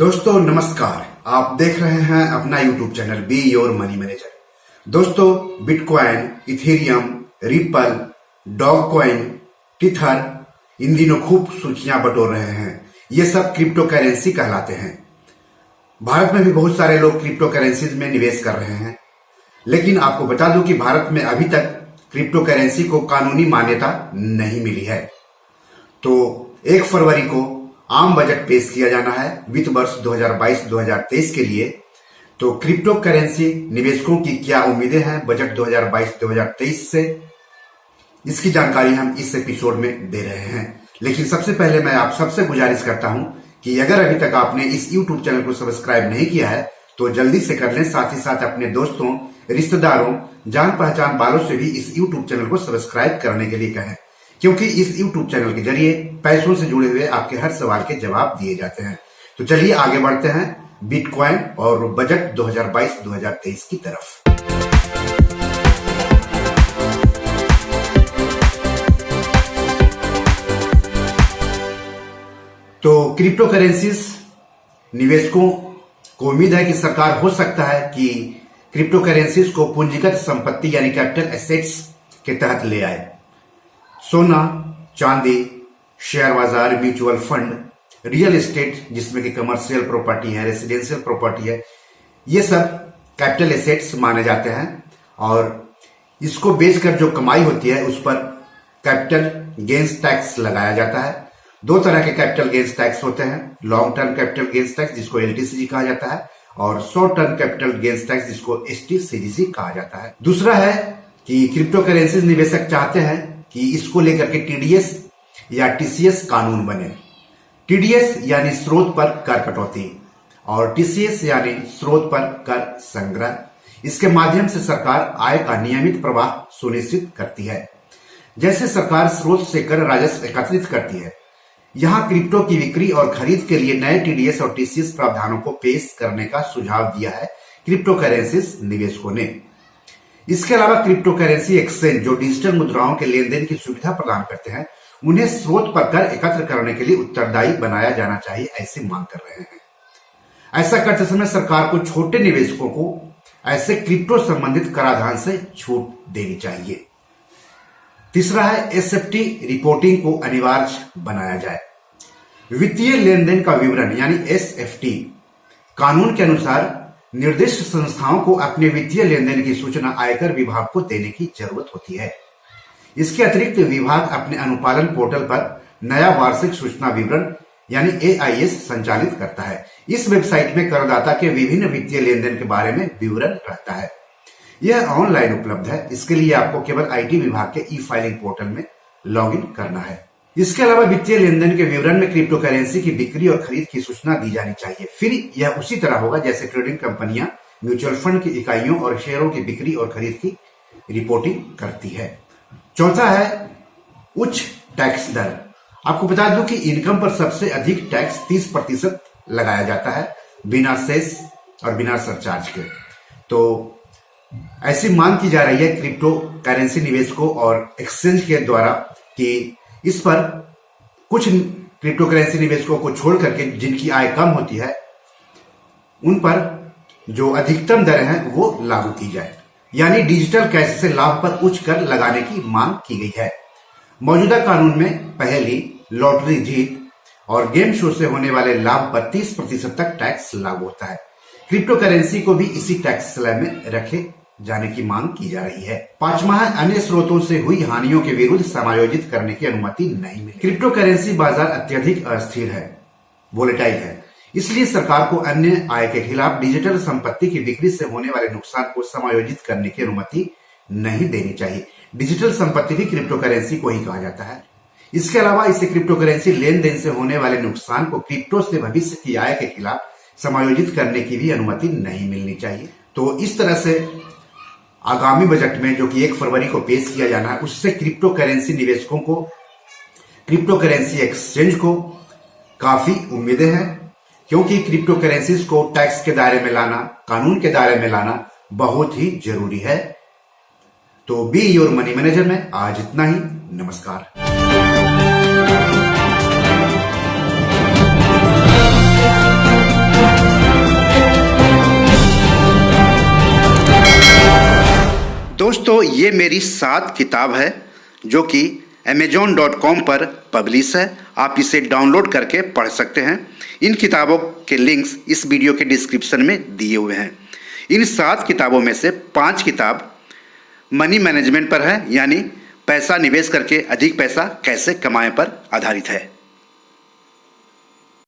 दोस्तों नमस्कार, आप देख रहे हैं अपना YouTube channel be your money manager. दोस्तों bitcoin, Ethereum, Ripple, Dogecoin, Tether इन दिनों खूब सुर्खियां बटोर रहे हैं। ये सब क्रिप्टो करेंसी कहलाते हैं। भारत में भी बहुत सारे लोग क्रिप्टो करेंसीज में निवेश कर रहे हैं, लेकिन आपको बता दूं कि भारत में अभी तक क्रिप्टो करेंसी को कानूनी मान्यता नहीं मिली है। तो 1 फरवरी को आम बजट पेश किया जाना है वित्त वर्ष 2022-2023 के लिए। तो क्रिप्टो करेंसी निवेशकों की क्या उम्मीदें हैं बजट 2022-2023 से, इसकी जानकारी हम इस एपिसोड में दे रहे हैं। लेकिन सबसे पहले मैं आप सबसे गुजारिश करता हूं कि अगर अभी तक आपने इस यूट्यूब चैनल को सब्सक्राइब नहीं किया है तो जल्दी से कर लें। साथ ही साथ अपने दोस्तों, रिश्तेदारों, जान पहचान वालों से भी इस यूट्यूब चैनल को सब्सक्राइब करने के लिए कहें, क्योंकि इस YouTube चैनल के जरिए पैसों से जुड़े हुए आपके हर सवाल के जवाब दिए जाते हैं। तो चलिए आगे बढ़ते हैं बिटकॉइन और बजट 2022-2023 की तरफ। तो क्रिप्टो करेंसीज निवेशकों को उम्मीद है कि सरकार हो सकता है कि क्रिप्टो करेंसीज को पूंजीगत संपत्ति यानी कैपिटल एसेट्स के तहत ले आए। सोना, चांदी, शेयर बाजार, म्यूचुअल फंड, रियल एस्टेट जिसमें कि कमर्शियल प्रॉपर्टी है, रेसिडेंशियल प्रॉपर्टी है, ये सब कैपिटल एसेट्स माने जाते हैं। और इसको बेचकर जो कमाई होती है उस पर कैपिटल गेन्स टैक्स लगाया जाता है। 2 तरह के कैपिटल गेन्स टैक्स होते हैं, long term capital gains tax जिसको LTCG कहा जाता है, और short term capital gains tax जिसको STCGC कहा जाता है। दूसरा है कि क्रिप्टो करेंसीज निवेशक चाहते हैं कि इसको लेकर के TDS या TCS कानून बने। TDS यानी स्रोत पर कर कटौती और TCS यानी स्रोत पर कर संग्रह। इसके माध्यम से सरकार आय का नियमित प्रवाह सुनिश्चित करती है। जैसे सरकार स्रोत से कर राजस्व एकत्रित करती है, यहां क्रिप्टो की बिक्री और खरीद के लिए नए TDS और TCS प्रावधानों को पेश करने का सुझाव दिया है क्रिप्टो करेंसीज निवेशकों ने। इसके अलावा क्रिप्टो करेंसी एक्सचेंज जो डिजिटल मुद्राओं के लेन देन की सुविधा प्रदान करते हैं, उन्हें स्रोत पर कर एकत्र करने के लिए उत्तरदायी बनाया जाना चाहिए, ऐसी मांग कर रहे हैं। ऐसा करते समय सरकार को छोटे निवेशकों को ऐसे क्रिप्टो संबंधित कराधान से छूट देनी चाहिए। तीसरा है SFT रिपोर्टिंग को अनिवार्य बनाया जाए। वित्तीय लेन देन का विवरण यानी SFT कानून के अनुसार निर्दिष्ट संस्थाओं को अपने वित्तीय लेन देन की सूचना आयकर विभाग को देने की जरूरत होती है। इसके अतिरिक्त विभाग अपने अनुपालन पोर्टल पर नया वार्षिक सूचना विवरण यानी AIS संचालित करता है। इस वेबसाइट में करदाता के विभिन्न वित्तीय लेन देन के बारे में विवरण रहता है। यह ऑनलाइन उपलब्ध है। इसके लिए आपको केवल IT विभाग के ई-फाइलिंग पोर्टल में लॉगिन करना है। इसके अलावा वित्तीय लेन देन के विवरण में क्रिप्टो करेंसी की बिक्री और खरीद की सूचना दी जानी चाहिए। फिर यह उसी तरह होगा जैसे ट्रेडिंग कंपनियां म्यूचुअल फंड की इकाइयों और शेयरों की बिक्री और खरीद की रिपोर्टिंग करती है। चौथा है उच्च टैक्स दर। आपको बता दूं कि इनकम पर सबसे अधिक टैक्स 30% लगाया जाता है, बिना सेस और बिना सरचार्ज के। तो ऐसी मांग की जा रही है क्रिप्टो करेंसी निवेशकों और एक्सचेंज के द्वारा कि इस पर कुछ क्रिप्टो करेंसी निवेशकों को छोड़ करके जिनकी आय कम होती है उन पर जो अधिकतम दर है वो लागू की जाए, यानी डिजिटल कैश से लाभ पर उच्च कर लगाने की मांग की गई है। मौजूदा कानून में पहली लॉटरी जीत और गेम शो से होने वाले लाभ पर 30% तक टैक्स लागू होता है। क्रिप्टो करेंसी को भी इसी टैक्स स्लैब में रखे जाने की मांग की जा रही है। 5वां है अन्य स्रोतों से हुई हानियों के विरुद्ध समायोजित करने की अनुमति नहीं मिली। क्रिप्टो करेंसी बाजार अत्यधिक अस्थिर है, वोलेटाइल है, इसलिए सरकार को अन्य आय के खिलाफ डिजिटल संपत्ति की बिक्री से होने वाले नुकसान को समायोजित करने की अनुमति नहीं देनी चाहिए। डिजिटल संपत्ति भी क्रिप्टो करेंसी को ही कहा जाता है। इसके अलावा इसे क्रिप्टो करेंसी लेन देन से होने वाले नुकसान को क्रिप्टो से भविष्य की आय के खिलाफ समायोजित करने की भी अनुमति नहीं मिलनी चाहिए। तो इस तरह से आगामी बजट में जो कि 1 फरवरी को पेश किया जाना है, उससे क्रिप्टो करेंसी निवेशकों को, क्रिप्टो करेंसी एक्सचेंज को काफी उम्मीदें हैं, क्योंकि क्रिप्टो करेंसीज को टैक्स के दायरे में लाना, कानून के दायरे में लाना बहुत ही जरूरी है। तो बी योर मनी मैनेजर में आज इतना ही। नमस्कार। दोस्तों, ये मेरी 7 किताब है जो कि amazon.com पर पब्लिश है। आप इसे डाउनलोड करके पढ़ सकते हैं। इन किताबों के लिंक्स इस वीडियो के डिस्क्रिप्शन में दिए हुए हैं। इन 7 किताबों में से 5 किताब मनी मैनेजमेंट पर है, यानी पैसा निवेश करके अधिक पैसा कैसे कमाएं पर आधारित है।